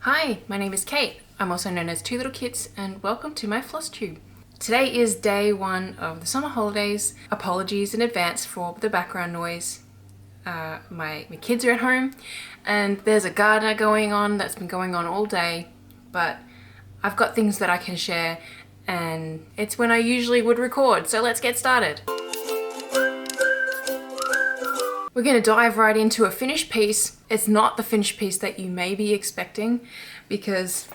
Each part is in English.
Hi, my name is Kate. I'm also known as Two Little Kits, and welcome to my FlossTube. Today is day one of the summer holidays. Apologies in advance for the background noise. My kids are at home and there's a gardener going on that's been going on all day, but I've got things that I can share and it's when I usually would record, so let's get started. We're going to dive right into a finished piece. It's not the finished piece that you may be expecting because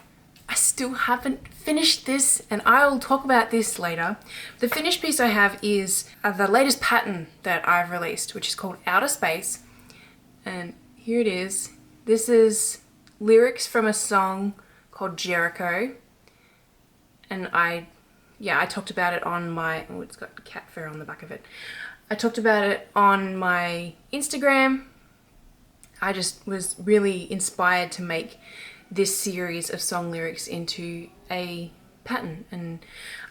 I still haven't finished this, and I'll talk about this later. The finished piece I have is the latest pattern that I've released, which is called Outer Space. And here it is. This is lyrics from a song called Jericho. And I talked about it on my, oh, it's got cat fur on the back of it. I talked about it on my Instagram. I just was really inspired to make this series of song lyrics into a pattern, and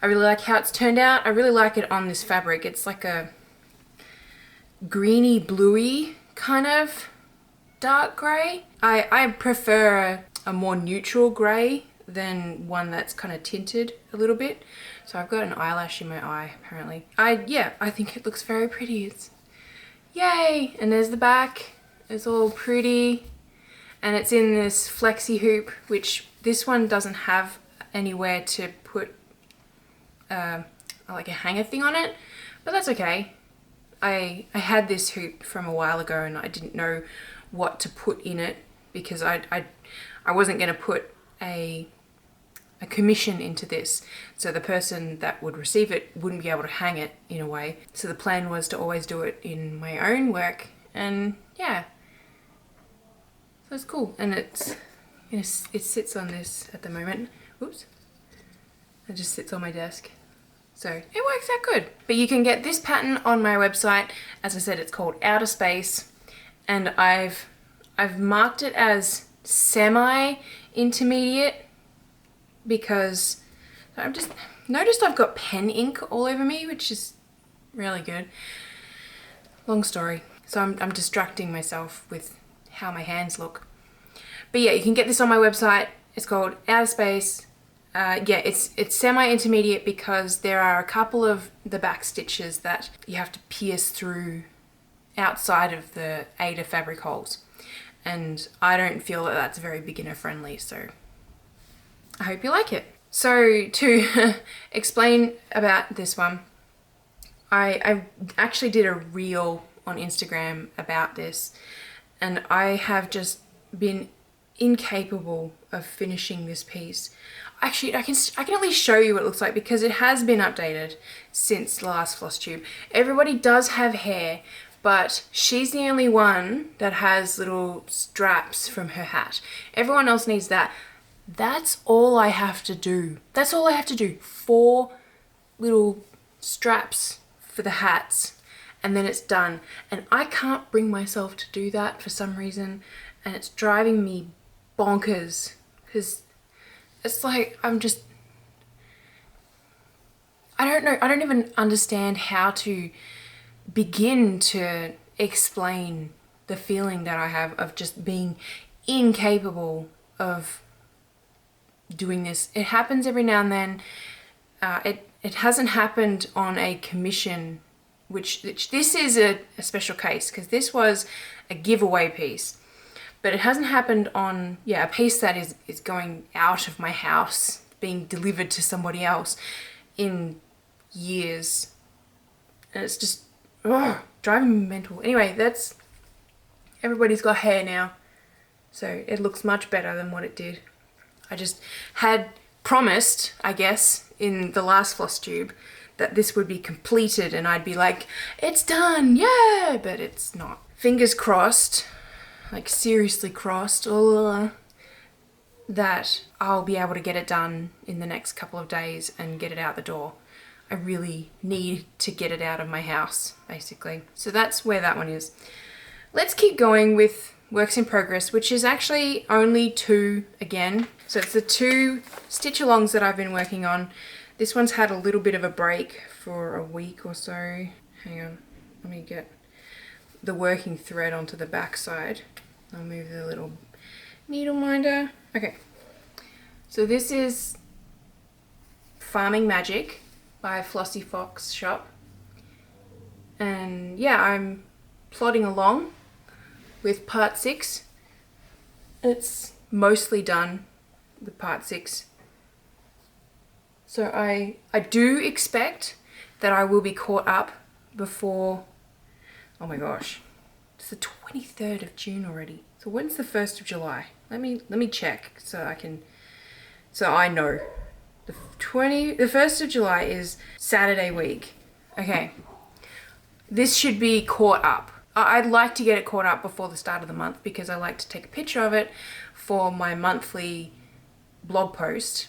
I really like how it's turned out. I really like it on this fabric. It's like a greeny bluey kind of dark grey. I prefer a more neutral grey than one that's kind of tinted a little bit. So I've got an eyelash in my eye apparently. I think it looks very pretty. It's yay! And there's the back. It's all pretty. And it's in this flexi hoop, which this one doesn't have anywhere to put like a hanger thing on it, but that's okay. I had this hoop from a while ago and I didn't know what to put in it because I wasn't going to put a commission into this, so the person that would receive it wouldn't be able to hang it in a way. So the plan was to always do it in my own work, and yeah. So it's cool, and it sits on this at the moment. Oops. It just sits on my desk. So it works out good. But you can get this pattern on my website. As I said, it's called Outer Space, and I've marked it as semi-intermediate because I've just noticed I've got pen ink all over me, which is really good. Long story. So I'm distracting myself with how my hands look. But yeah, you can get this on my website. It's called Outer Space. It's semi-intermediate because there are a couple of the back stitches that you have to pierce through outside of the Ada fabric holes. And I don't feel that that's very beginner friendly, so I hope you like it. So to explain about this one, I actually did a reel on Instagram about this, and I have just been incapable of finishing this piece. Actually, I can at least show you what it looks like because it has been updated since the last FlossTube. Everybody does have hair, but she's the only one that has little straps from her hat. Everyone else needs that. That's all I have to do. That's all I have to do. 4 little straps for the hats, and then it's done. And I can't bring myself to do that for some reason, and it's driving me bonkers because it's like I don't know, I don't even understand how to begin to explain the feeling that I have of just being incapable of doing this. It happens every now and then. It hasn't happened on a commission, which this is a special case because this was a giveaway piece. But it hasn't happened on, a piece that is going out of my house, being delivered to somebody else in years. And it's just, driving me mental. Anyway, everybody's got hair now. So it looks much better than what it did. I just had promised, I guess, in the last FlossTube that this would be completed and I'd be like, it's done, yeah! But it's not. Fingers crossed, like seriously crossed, that I'll be able to get it done in the next couple of days and get it out the door. I really need to get it out of my house, basically. So that's where that one is. Let's keep going with works in progress, which is actually only 2 again. So it's the 2 stitch alongs that I've been working on. This one's had a little bit of a break for a week or so. Hang on, let me get the working thread onto the back side. I'll move the little needle minder. Okay, so this is Farming Magic by Flossy Fox Shop. And yeah, I'm plodding along with part 6. It's mostly done with part 6. So I do expect that I will be caught up before, oh my gosh, it's the 23rd of June already. So when's the 1st of July? Let me check so I know. The 1st of July is Saturday week. Okay. This should be caught up. I'd like to get it caught up before the start of the month because I like to take a picture of it for my monthly blog post.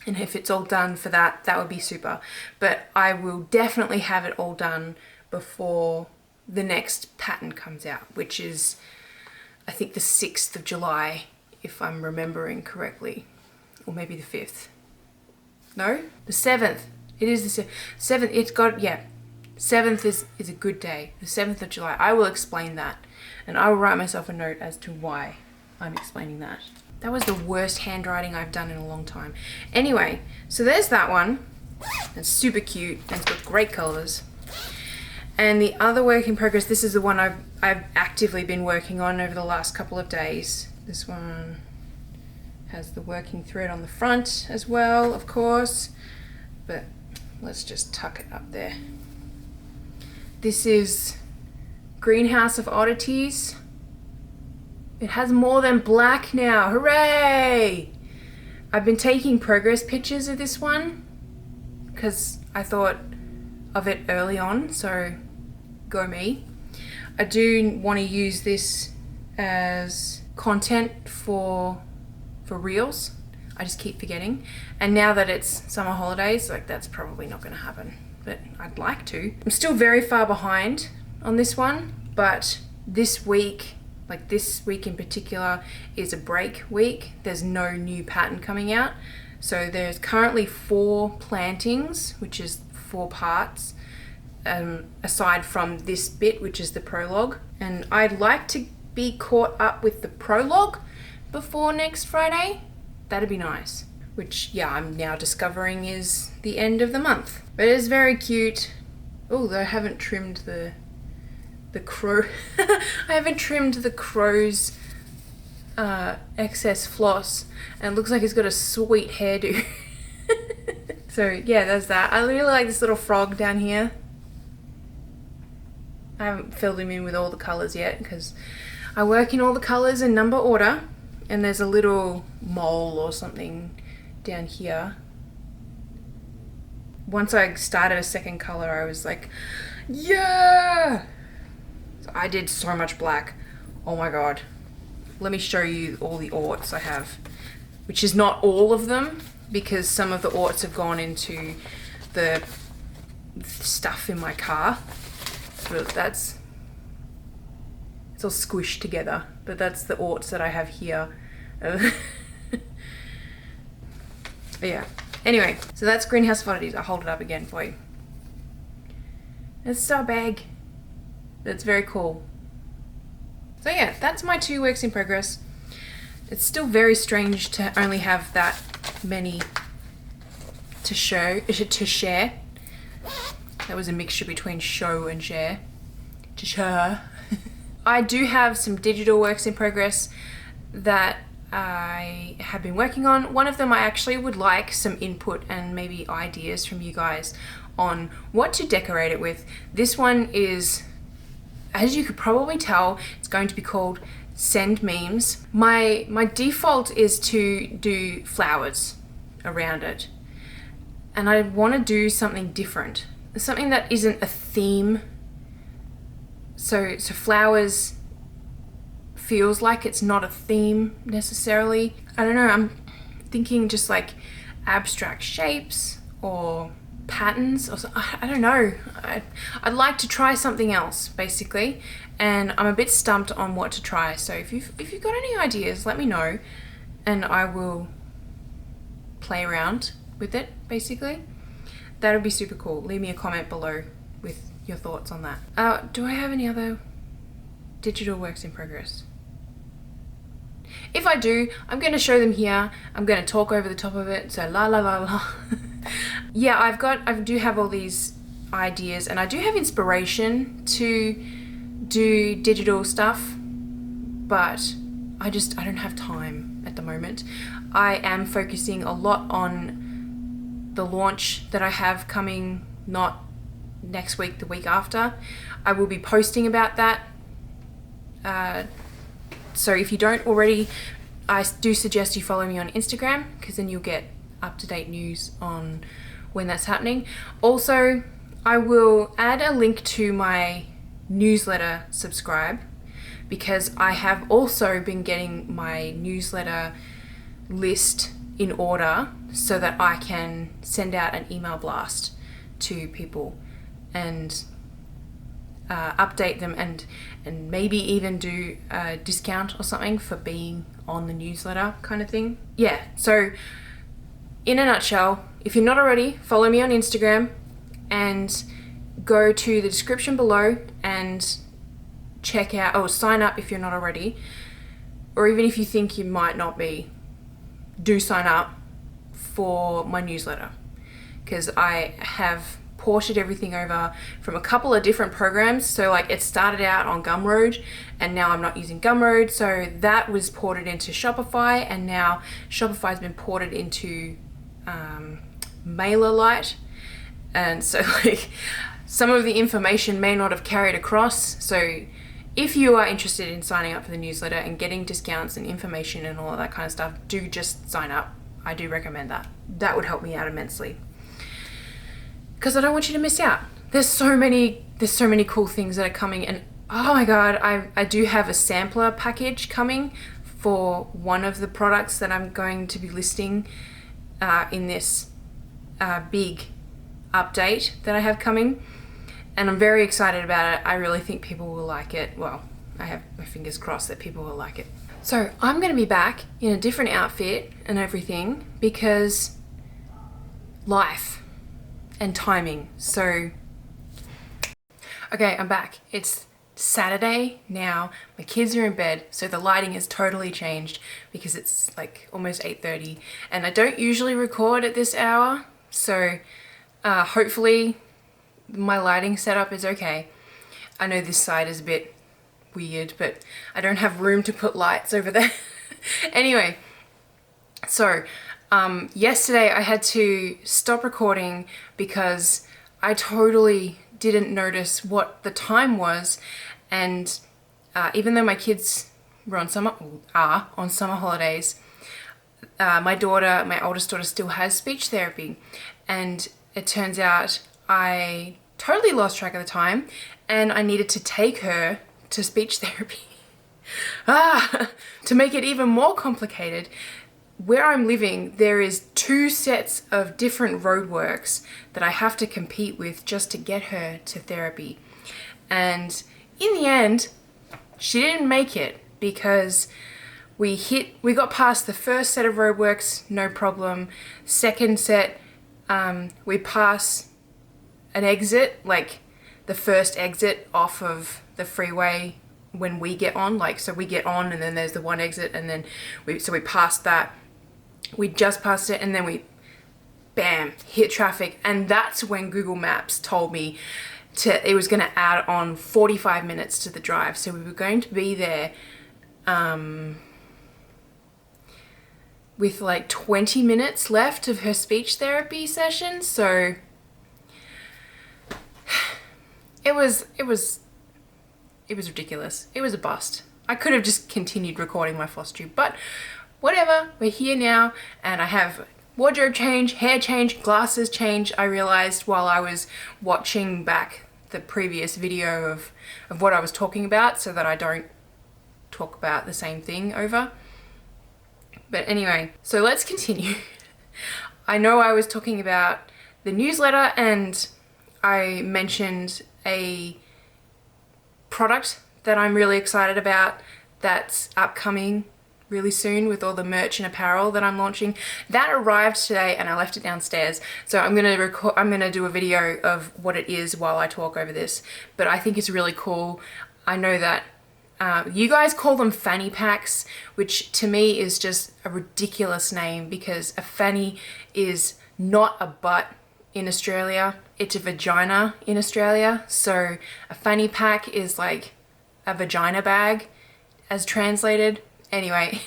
And if it's all done for that, that would be super. But I will definitely have it all done before the next pattern comes out, which is, I think, the 6th of July, if I'm remembering correctly. Or maybe the 5th. No? The 7th. It is the 7th. It's got, yeah. 7th is a good day. The 7th of July. I will explain that. And I will write myself a note as to why I'm explaining that. That was the worst handwriting I've done in a long time. Anyway, so there's that one. It's super cute and it's got great colors. And the other work in progress, this is the one I've actively been working on over the last couple of days. This one has the working thread on the front as well, of course. But let's just tuck it up there. This is Greenhouse of Oddities. It has more than black now. Hooray! I've been taking progress pictures of this one because I thought of it early on, so go me. I do want to use this as content for reels. I just keep forgetting. And now that it's summer holidays, like that's probably not going to happen. But I'd like to. I'm still very far behind on this one, but this week, like this week in particular, is a break week. There's no new pattern coming out. So there's currently 4 plantings, which is 4 parts, aside from this bit, which is the prologue. And I'd like to be caught up with the prologue before next Friday. That'd be nice. Which, yeah, I'm now discovering is the end of the month. But it's very cute. Oh, I haven't trimmed the crow. I haven't trimmed the crow's excess floss. And it looks like it's got a sweet hairdo. So, yeah, there's that. I really like this little frog down here. I haven't filled him in with all the colours yet because I work in all the colours in number order. And there's a little mole or something down here. Once I started a second color, I was like, yeah! So I did so much black. Oh my god. Let me show you all the orts I have. Which is not all of them, because some of the orts have gone into the stuff in my car. But it's all squished together. But that's the orts that I have here. Yeah. Anyway, so that's Greenhouse of Oddities. I'll hold it up again for you. It's so big. It's very cool. So yeah, that's my 2 works in progress. It's still very strange to only have that many to share. That was a mixture between show and share. To share. I do have some digital works in progress that I have been working on. One of them I actually would like some input and maybe ideas from you guys on what to decorate it with. This one is, as you could probably tell, it's going to be called Send Memes. My default is to do flowers around it. And I want to do something different. Something that isn't a theme. So flowers feels like it's not a theme necessarily. I don't know, I'm thinking just like abstract shapes or patterns or so, I don't know. I'd like to try something else basically, and I'm a bit stumped on what to try. So if you've got any ideas, let me know and I will play around with it basically. That would be super cool. Leave me a comment below with your thoughts on that. Do I have any other digital works in progress? If I do, I'm going to show them here. I'm going to talk over the top of it. So la la la la. Yeah, I do have all these ideas, and I do have inspiration to do digital stuff, but I don't have time at the moment. I am focusing a lot on the launch that I have coming, not next week, the week after. I will be posting about that. So if you don't already, I do suggest you follow me on Instagram, because then you'll get up-to-date news on when that's happening. Also, I will add a link to my newsletter subscribe, because I have also been getting my newsletter list in order so that I can send out an email blast to people and update them, and maybe even do a discount or something for being on the newsletter kind of thing. Yeah, so in a nutshell, if you're not already, follow me on Instagram and go to the description below and check out, or sign up if you're not already, or even if you think you might not be, do sign up for my newsletter, because I have ported everything over from a couple of different programs. So like, it started out on Gumroad and now I'm not using Gumroad, so that was ported into Shopify, and now Shopify's been ported into MailerLite, and so like some of the information may not have carried across. So if you are interested in signing up for the newsletter and getting discounts and information and all of that kind of stuff, do just sign up. I do recommend that. That would help me out immensely, because I don't want you to miss out. There's so many cool things that are coming, and oh my god, I do have a sampler package coming for one of the products that I'm going to be listing in this big update that I have coming, and I'm very excited about it. I really think people will like it. Well, I have my fingers crossed that people will like it. So I'm going to be back in a different outfit and everything, because life and timing. So okay, I'm back. It's Saturday now. My kids are in bed, so the lighting has totally changed because it's like almost 8:30, and I don't usually record at this hour, so hopefully my lighting setup is okay. I know this side is a bit weird, but I don't have room to put lights over there. Anyway, so yesterday I had to stop recording because I totally didn't notice what the time was, and even though my kids were on summer holidays, my oldest daughter still has speech therapy, and it turns out I totally lost track of the time and I needed to take her to speech therapy. To make it even more complicated, where I'm living, there is 2 sets of different roadworks that I have to compete with just to get her to therapy. And in the end, she didn't make it, because we got past the first set of roadworks, no problem. Second set, we pass an exit, like the first exit off of the freeway when we get on, like, so we get on and then there's the one exit, and then we passed that. We just passed it, and then we, bam, hit traffic, and that's when Google Maps told me it was going to add on 45 minutes to the drive. So we were going to be there with like 20 minutes left of her speech therapy session. So it was ridiculous. It was a bust. I could have just continued recording my FlossTube, but whatever, we're here now, and I have wardrobe change, hair change, glasses change. I realized while I was watching back the previous video of what I was talking about, so that I don't talk about the same thing over. But anyway, so let's continue. I know I was talking about the newsletter, and I mentioned a product that I'm really excited about that's upcoming really soon with all the merch and apparel that I'm launching. That arrived today and I left it downstairs. So I'm gonna do a video of what it is while I talk over this. But I think it's really cool. I know that You guys call them fanny packs, which to me is just a ridiculous name because a fanny is not a butt in Australia, it's a vagina in Australia. So a fanny pack is like a vagina bag as translated. Anyway,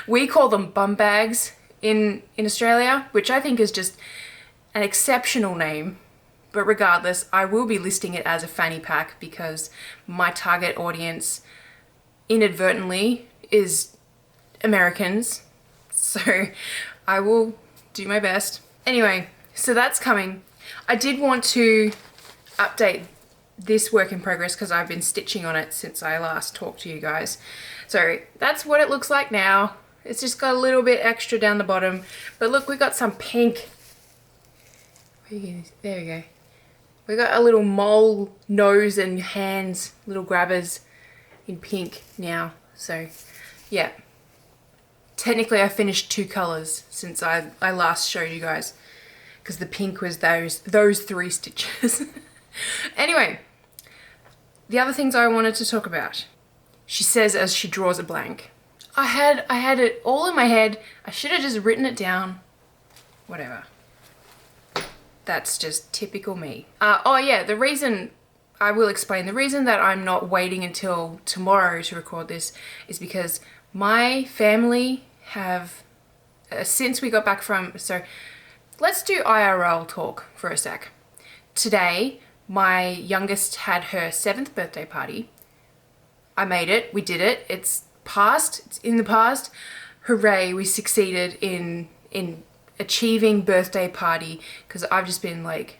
we call them bum bags in Australia, which I think is just an exceptional name. But regardless, I will be listing it as a fanny pack because my target audience inadvertently is Americans. So I will do my best. Anyway, so that's coming. I did want to update this work in progress because I've been stitching on it since I last talked to you guys. So that's what it looks like now. It's just got a little bit extra down the bottom. But look, we got some pink. There we go. We got a little mole nose and hands, little grabbers in pink now. So yeah, technically I finished 2 colors since I last showed you guys because the pink was those 3 stitches. Anyway, the other things I wanted to talk about. She says as she draws a blank. I had it all in my head. I should have just written it down. Whatever. That's just typical me. Oh yeah, the reason, I will explain, the reason that I'm not waiting until tomorrow to record this is because my family have, since we got back from, so let's do IRL talk for a sec. Today, my youngest had her 7th birthday party. I made it, we did it, it's past, it's in the past. Hooray, we succeeded in achieving birthday party because I've just been like,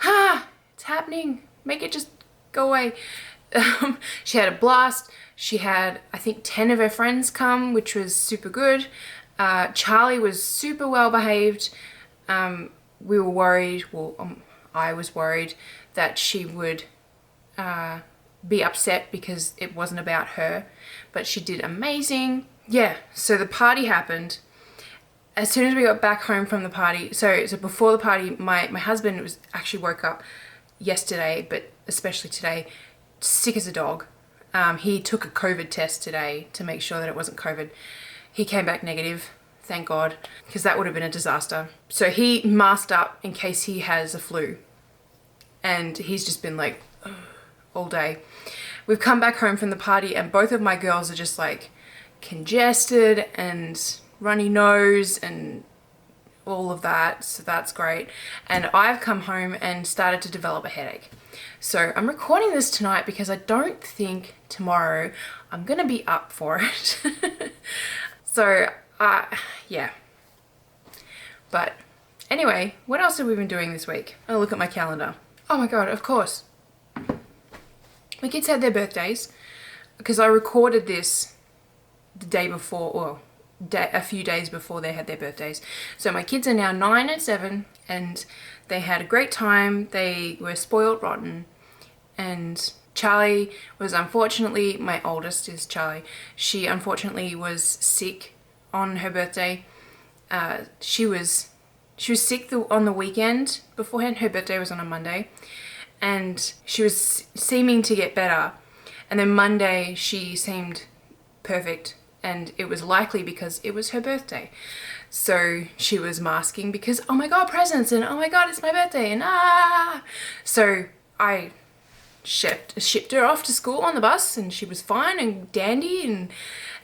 it's happening, make it just go away. She had a blast. She had, I think, 10 of her friends come, which was super good. Charlie was super well behaved. We were worried, well, I was worried that she would be upset because it wasn't about her, but she did amazing. Yeah, so the party happened. As soon as we got back home from the party, so before the party, my husband actually woke up yesterday, but especially today, sick as a dog. He took a COVID test today to make sure that it wasn't COVID. He came back negative, thank God, because that would have been a disaster. So he masked up in case he has a flu. And he's just been like, ugh, all day. We've come back home from the party and both of my girls are just like congested and runny nose and all of that, so that's great. And I've come home and started to develop a headache. So I'm recording this tonight because I don't think tomorrow I'm gonna be up for it. So yeah. But anyway, what else have we been doing this week? I'll look at my calendar. Oh my god, of course. My kids had their birthdays because I recorded this the day before, or a few days before they had their birthdays. So my kids are now 9 and 7 and they had a great time. They were spoiled rotten, and Charlie was unfortunately, my oldest is Charlie, she unfortunately was sick on her birthday. She was sick on the weekend beforehand. Her birthday was on a Monday and she was seeming to get better, and then Monday she seemed perfect. And it was likely because it was her birthday. So she was masking because, oh my god, presents, and oh my god, it's my birthday, and So I shipped her off to school on the bus and she was fine and dandy,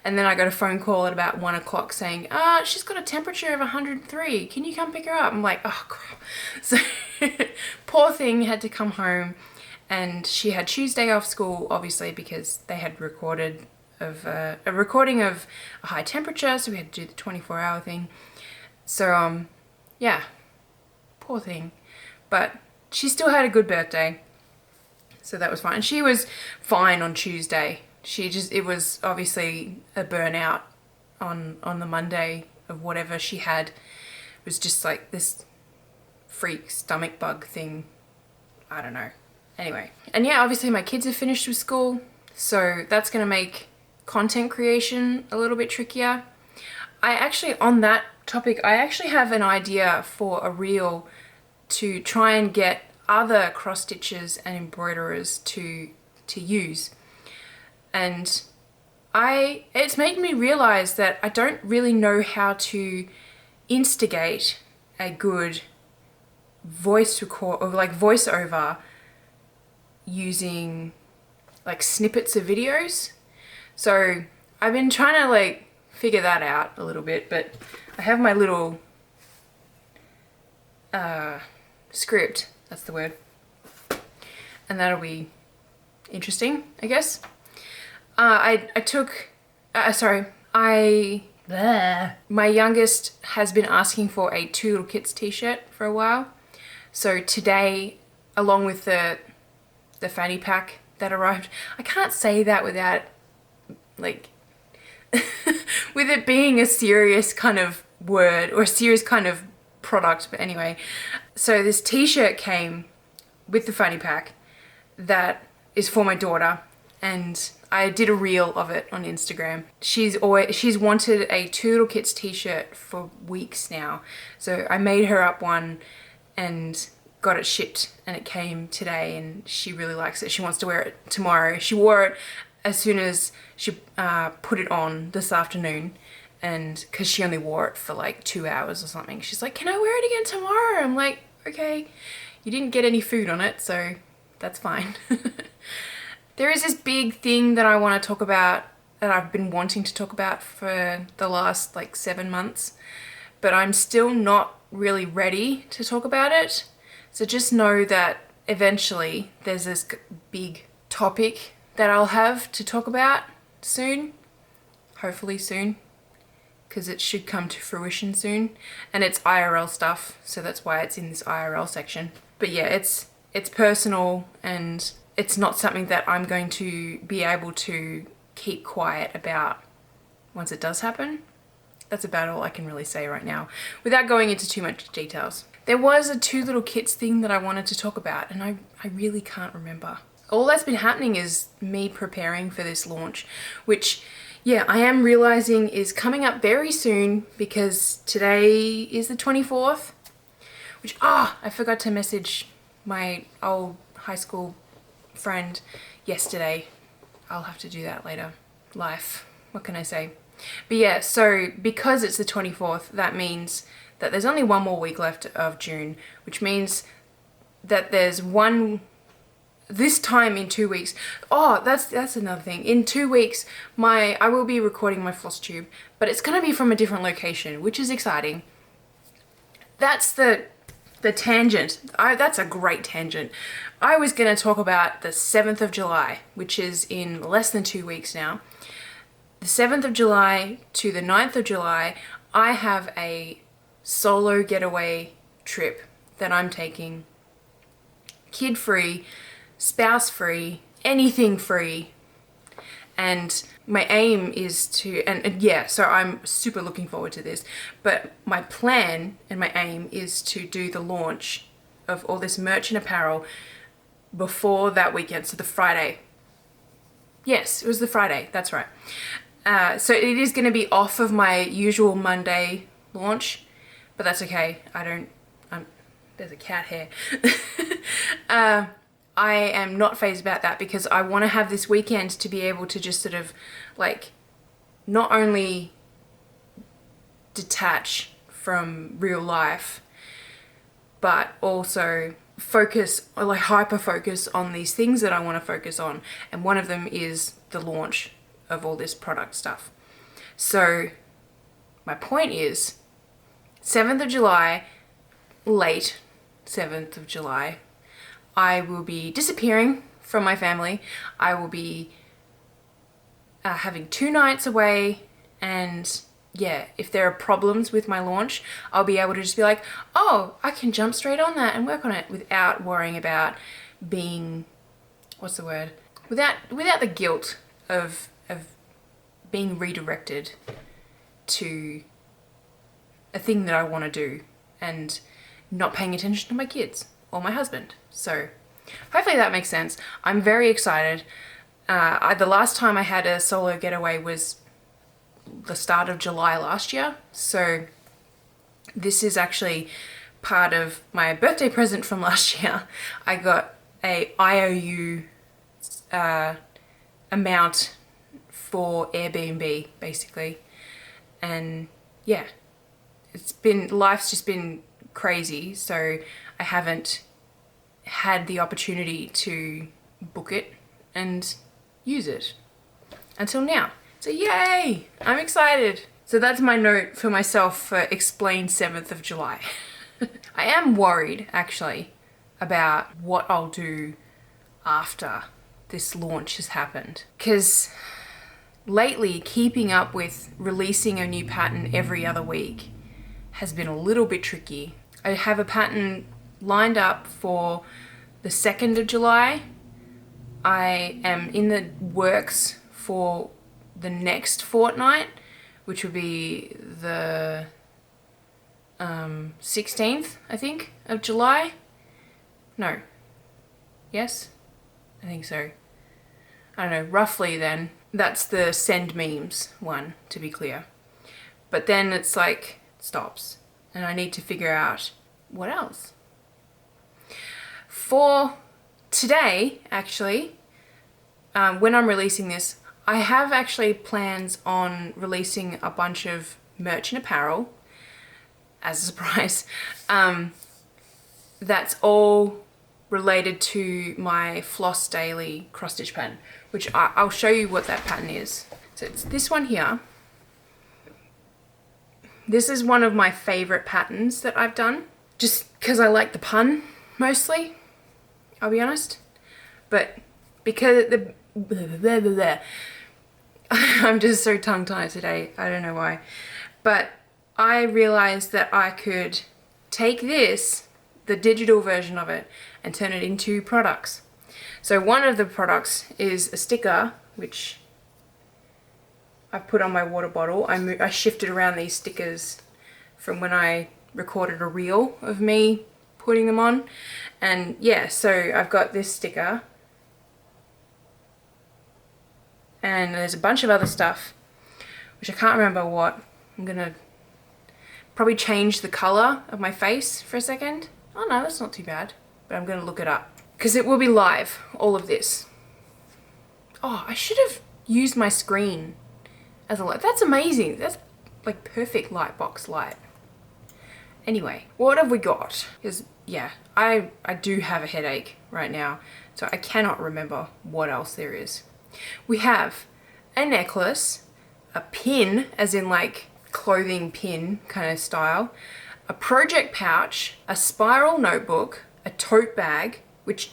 and then I got a phone call at about 1 o'clock saying, she's got a temperature of 103. Can you come pick her up? I'm like, oh crap. So poor thing had to come home, and she had Tuesday off school, obviously, because they had recorded a recording of a high temperature, so we had to do the 24-hour thing. So yeah, poor thing, but she still had a good birthday, so that was fine. And she was fine on Tuesday. It was obviously a burnout on the Monday of whatever she had. It was just like this freak stomach bug thing, I don't know. Anyway, and yeah, obviously my kids have finished with school, so that's gonna make content creation a little bit trickier. On that topic, I actually have an idea for a reel to try and get other cross stitchers and embroiderers to use. And it's made me realize that I don't really know how to instigate a good voice record or like voiceover using like snippets of videos. So I've been trying to like figure that out a little bit, but I have my little script, that's the word, and that'll be interesting, I guess. My youngest has been asking for a Two Little Kits t-shirt for a while. So today, along with the fanny pack that arrived, I can't say that without like, with it being a serious kind of word or a serious kind of product, but anyway. So this t-shirt came with the fanny pack that is for my daughter, and I did a reel of it on Instagram. She's wanted a Two Little Kits t-shirt for weeks now. So I made her up one and got it shipped, and it came today, and she really likes it. She wants to wear it tomorrow. She wore it as soon as she put it on this afternoon, and because she only wore it for like 2 hours or something. She's like, can I wear it again tomorrow? I'm like, okay. You didn't get any food on it, so that's fine. There is this big thing that I want to talk about, that I've been wanting to talk about for the last like 7 months, but I'm still not really ready to talk about it. So just know that eventually there's this big topic that I'll have to talk about soon, hopefully soon, because it should come to fruition soon, and it's IRL stuff, so that's why it's in this IRL section. But yeah, it's personal, and it's not something that I'm going to be able to keep quiet about once it does happen. That's about all I can really say right now, without going into too much details. There was a Two Little Kits thing that I wanted to talk about, and I really can't remember. All that's been happening is me preparing for this launch, which, yeah, I am realizing is coming up very soon, because today is the 24th, which, I forgot to message my old high school friend yesterday. I'll have to do that later. Life, what can I say? But yeah, so because it's the 24th, that means that there's only one more week left of June, which means that there's this time in 2 weeks. Oh, that's another thing. In 2 weeks, I will be recording my FlossTube, but it's gonna be from a different location, which is exciting. That's the tangent. That's a great tangent. I was gonna talk about the 7th of July, which is in less than 2 weeks now. The 7th of July to the 9th of July, I have a solo getaway trip that I'm taking. Kid-free, spouse-free, anything free. And my aim is to, and yeah, so I'm super looking forward to this, but my plan and my aim is to do the launch of all this merch and apparel before that weekend, so the Friday. Yes, it was the Friday, that's right. So it is going to be off of my usual Monday launch, but that's okay. There's a cat here. I am not fazed about that, because I want to have this weekend to be able to just sort of like not only detach from real life, but also focus, or like hyper focus on these things that I want to focus on. And one of them is the launch of all this product stuff. So my point is 7th of July, late 7th of July, I will be disappearing from my family. I will be having 2 nights away, and yeah, if there are problems with my launch, I'll be able to just be like, oh, I can jump straight on that and work on it without worrying about being, what's the word? Without the guilt of being redirected to a thing that I want to do and not paying attention to my kids or my husband. So hopefully that makes sense. I'm very excited. The last time I had a solo getaway was the start of July last year. So this is actually part of my birthday present from last year. I got a IOU amount for Airbnb basically. And yeah, life's just been crazy, so I haven't had the opportunity to book it and use it until now. So yay! I'm excited. So that's my note for myself for Explain 7th of July. I am worried actually about what I'll do after this launch has happened, because lately keeping up with releasing a new pattern every other week has been a little bit tricky. I have a pattern lined up for the 2nd of July. I am in the works for the next fortnight, which will be the 16th, I think, of July. No. Yes? I think so. I don't know, roughly then. That's the send memes one, to be clear. But then it's like, stops. And I need to figure out what else. For today, actually, when I'm releasing this, I have actually plans on releasing a bunch of merch and apparel as a surprise. That's all related to my Floss Daily cross stitch pattern, which I'll show you what that pattern is. So it's this one here. This is one of my favorite patterns that I've done, just because I like the pun mostly, I'll be honest. But because I'm just so tongue-tied today, I don't know why. But I realized that I could take this, the digital version of it, and turn it into products. So one of the products is a sticker, which I put on my water bottle. I shifted around these stickers from when I recorded a reel of me putting them on. And yeah, so I've got this sticker. And there's a bunch of other stuff, which I can't remember what. I'm gonna probably change the color of my face for a second. Oh no, that's not too bad. But I'm gonna look it up, because it will be live, all of this. Oh, I should have used my screen as a light. That's amazing. That's like perfect lightbox light. Anyway, what have we got? Because yeah, I do have a headache right now, so I cannot remember what else there is. We have a necklace, a pin, as in like clothing pin kind of style, a project pouch, a spiral notebook, a tote bag, which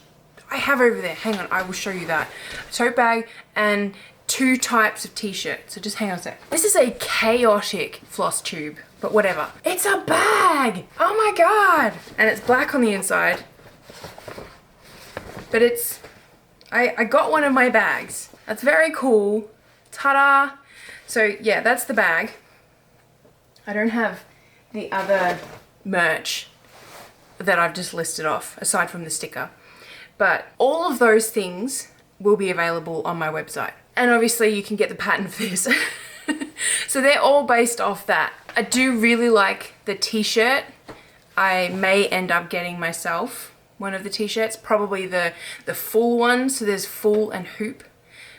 I have over there. Hang on, I will show you that. A tote bag and 2 types of t-shirt. So just hang on a sec. This is a chaotic floss tube, but whatever. It's a bag! Oh my god! And it's black on the inside. But it's... I got one of my bags. That's very cool. Ta-da! So yeah, that's the bag. I don't have the other merch that I've just listed off, aside from the sticker. But all of those things will be available on my website. And obviously you can get the pattern for this. So they're all based off that. I do really like the t-shirt. I may end up getting myself one of the t-shirts, probably the full one. So there's full and hoop,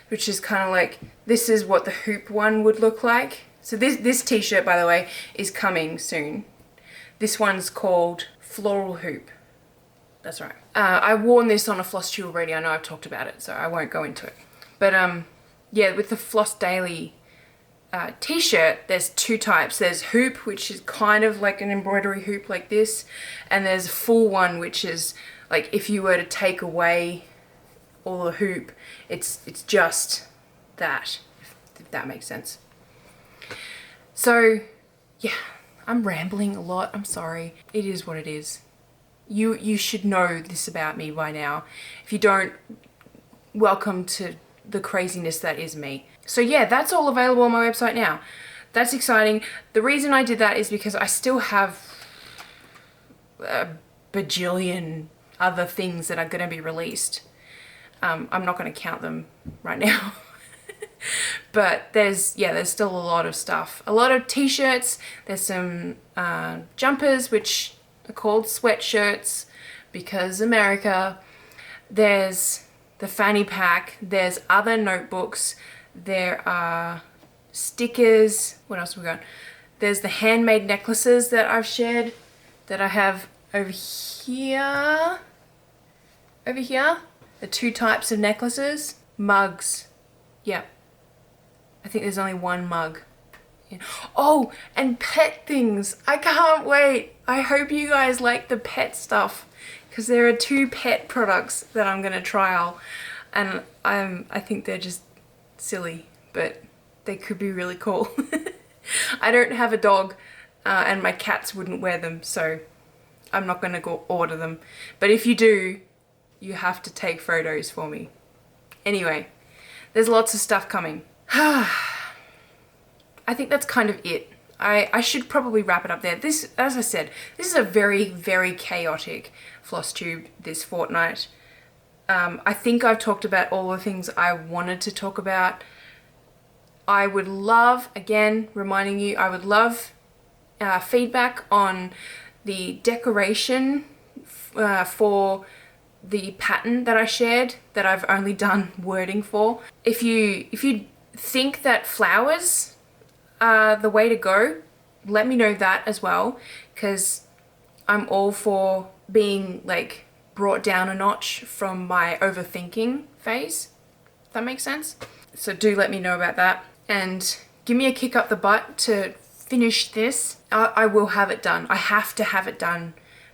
which is kind of like, this is what the hoop one would look like. So this t-shirt, by the way, is coming soon. This one's called Floral Hoop. That's right. I worn this on a FlossTube already. I know I've talked about it, so I won't go into it. But yeah, with the Floss Daily t-shirt, there's 2 types. There's hoop, which is kind of like an embroidery hoop like this, and there's a full one, which is like if you were to take away all the hoop, it's just that, if that makes sense. So yeah, I'm rambling a lot. I'm sorry. It is what it is. You should know this about me by now. If you don't, welcome to the craziness that is me. So yeah, that's all available on my website now. That's exciting. The reason I did that is because I still have a bajillion other things that are going to be released. I'm not going to count them right now. But there's still a lot of stuff. A lot of t-shirts. There's some jumpers, which are called sweatshirts because America. There's the fanny pack. There's other notebooks. There are stickers. What else have we got? There's the handmade necklaces that I've shared that I have over here. Over here. The 2 types of necklaces. Mugs. Yep. I think there's only 1 mug. Yeah. Oh, and pet things. I can't wait. I hope you guys like the pet stuff because there are 2 pet products that I'm going to trial, and I think they're just silly, but they could be really cool. I don't have a dog and my cats wouldn't wear them, so I'm not going to go order them. But if you do, you have to take photos for me. Anyway, there's lots of stuff coming. I think that's kind of it. I should probably wrap it up there. This, as I said, this is a very, very chaotic FlossTube this fortnight. I think I've talked about all the things I wanted to talk about. I would love, again, reminding you, I would love feedback on the decoration for the pattern that I shared that I've only done wording for. If you think that flowers are the way to go, let me know that as well, because I'm all for being like brought down a notch from my overthinking phase. If that makes sense? So do let me know about that and give me a kick up the butt to finish this. I will have it done. I have to have it done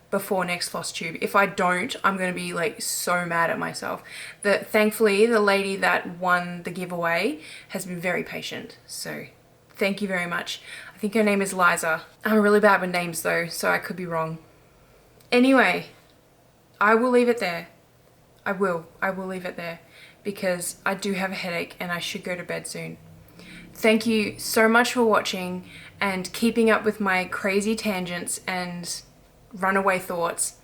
before next FlossTube. If I don't, I'm going to be like so mad at myself. Thankfully, the lady that won the giveaway has been very patient. So thank you very much. I think her name is Liza. I'm really bad with names though, so I could be wrong. Anyway, I will leave it there. I will leave it there because I do have a headache and I should go to bed soon. Thank you so much for watching and keeping up with my crazy tangents and runaway thoughts.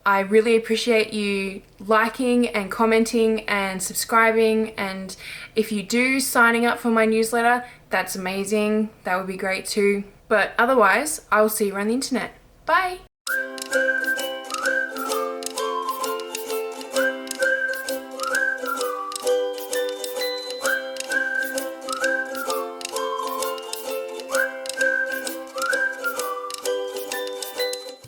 I really appreciate you liking and commenting and subscribing, and if you do, signing up for my newsletter. That's amazing. That would be great too. But otherwise, I will see you around the internet. Bye!